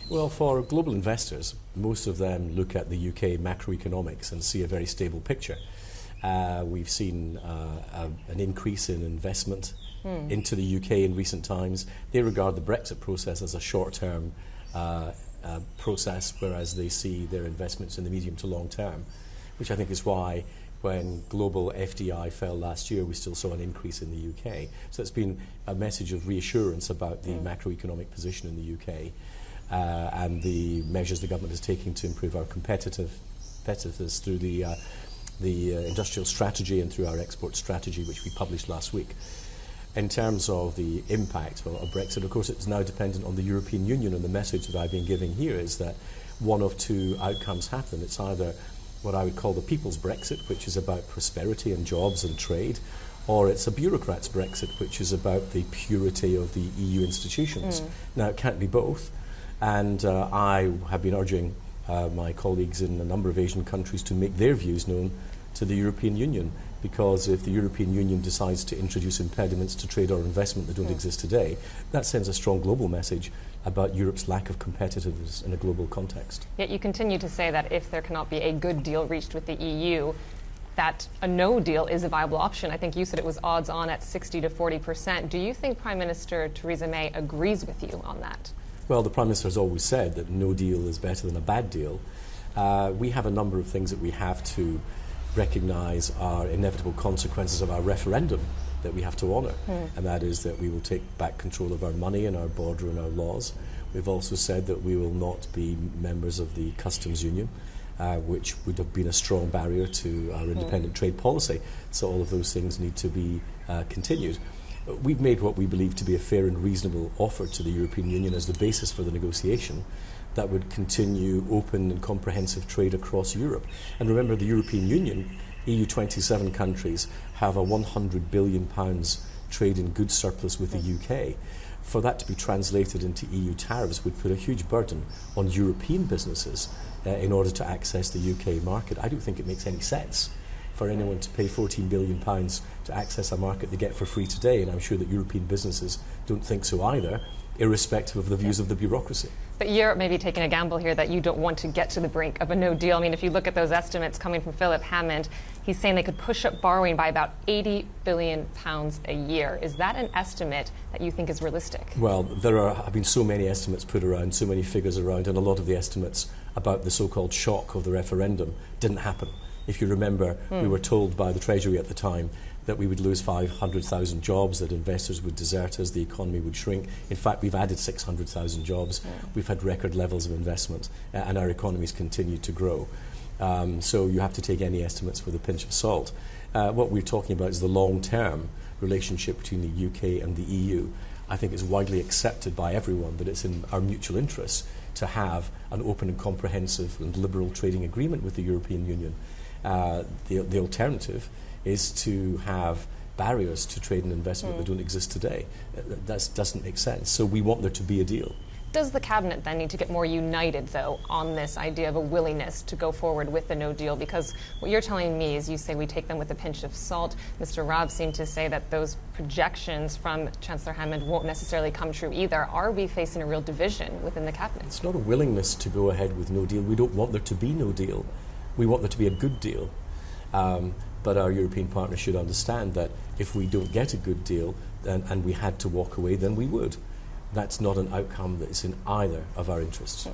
Well, for global investors, most of them look at the UK macroeconomics and see a very stable picture. We've seen an increase in investment into the UK in recent times. They regard the Brexit process as a short-term process, whereas they see their investments in the medium to long term, which I think is why when global FDI fell last year, we still saw an increase in the UK. So it's been a message of reassurance about the macroeconomic position in the UK and the measures the government is taking to improve our competitiveness through the industrial strategy and through our export strategy, which we published last week. In terms of the impact of Brexit, of course, it's now dependent on the European Union, and the message that I've been giving here is that one of two outcomes happen. It's either what I would call the people's Brexit, which is about prosperity and jobs and trade, or it's a bureaucrat's Brexit, which is about the purity of the EU institutions. Now, it can't be both, and I have been urging my colleagues in a number of Asian countries to make their views known to the European Union, because if the European Union decides to introduce impediments to trade or investment that don't exist today, that sends a strong global message about Europe's lack of competitiveness in a global context. Yet you continue to say that if there cannot be a good deal reached with the EU, that a no deal is a viable option. I think you said it was odds on at 60 to 40%. Do you think Prime Minister Theresa May agrees with you on that? Well, the Prime Minister has always said that no deal is better than a bad deal. We have a number of things that we have to recognise are inevitable consequences of our referendum that we have to honour, and that is that we will take back control of our money and our border and our laws. We've also said that we will not be members of the customs union, which would have been a strong barrier to our independent trade policy. So all of those things need to be continued. We've made what we believe to be a fair and reasonable offer to the European Union as the basis for the negotiation that would continue open and comprehensive trade across Europe. And remember, the European Union, EU 27 countries, have a £100 billion trade in goods surplus with the UK. For that to be translated into EU tariffs would put a huge burden on European businesses in order to access the UK market. I don't think it makes any sense for anyone to pay £14 billion to access a market they get for free today, and I'm sure that European businesses don't think so either, irrespective of the views of the bureaucracy. But you're maybe taking a gamble here that you don't want to get to the brink of a no deal. I mean, if you look at those estimates coming from Philip Hammond, he's saying they could push up borrowing by about £80 billion a year. Is that an estimate that you think is realistic? Well, there have been so many estimates put around, so many figures around, and a lot of the estimates about the so-called shock of the referendum didn't happen. If you remember, we were told by the Treasury at the time that we would lose 500,000 jobs, that investors would desert us, the economy would shrink. In fact, we've added 600,000 jobs. We've had record levels of investment, and our economies continue to grow. So you have to take any estimates with a pinch of salt. What we're talking about is the long-term relationship between the UK and the EU. I think it's widely accepted by everyone that it's in our mutual interests to have an open and comprehensive and liberal trading agreement with the European Union. The alternative is to have barriers to trade and investment that don't exist today. That doesn't make sense. So we want there to be a deal. Does the Cabinet then need to get more united, though, on this idea of a willingness to go forward with the no deal? Because what you're telling me is you say we take them with a pinch of salt. Mr. Raab seemed to say that those projections from Chancellor Hammond won't necessarily come true either. Are we facing a real division within the Cabinet? It's not a willingness to go ahead with no deal. We don't want there to be no deal. We want there to be a good deal. But our European partners should understand that if we don't get a good deal and we had to walk away, then we would. That's not an outcome that is in either of our interests.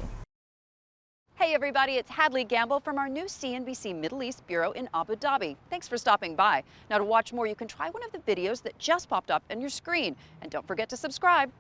Hey everybody, it's Hadley Gamble from our new CNBC Middle East Bureau in Abu Dhabi. Thanks for stopping by. Now to watch more, you can try one of the videos that just popped up on your screen. And don't forget to subscribe.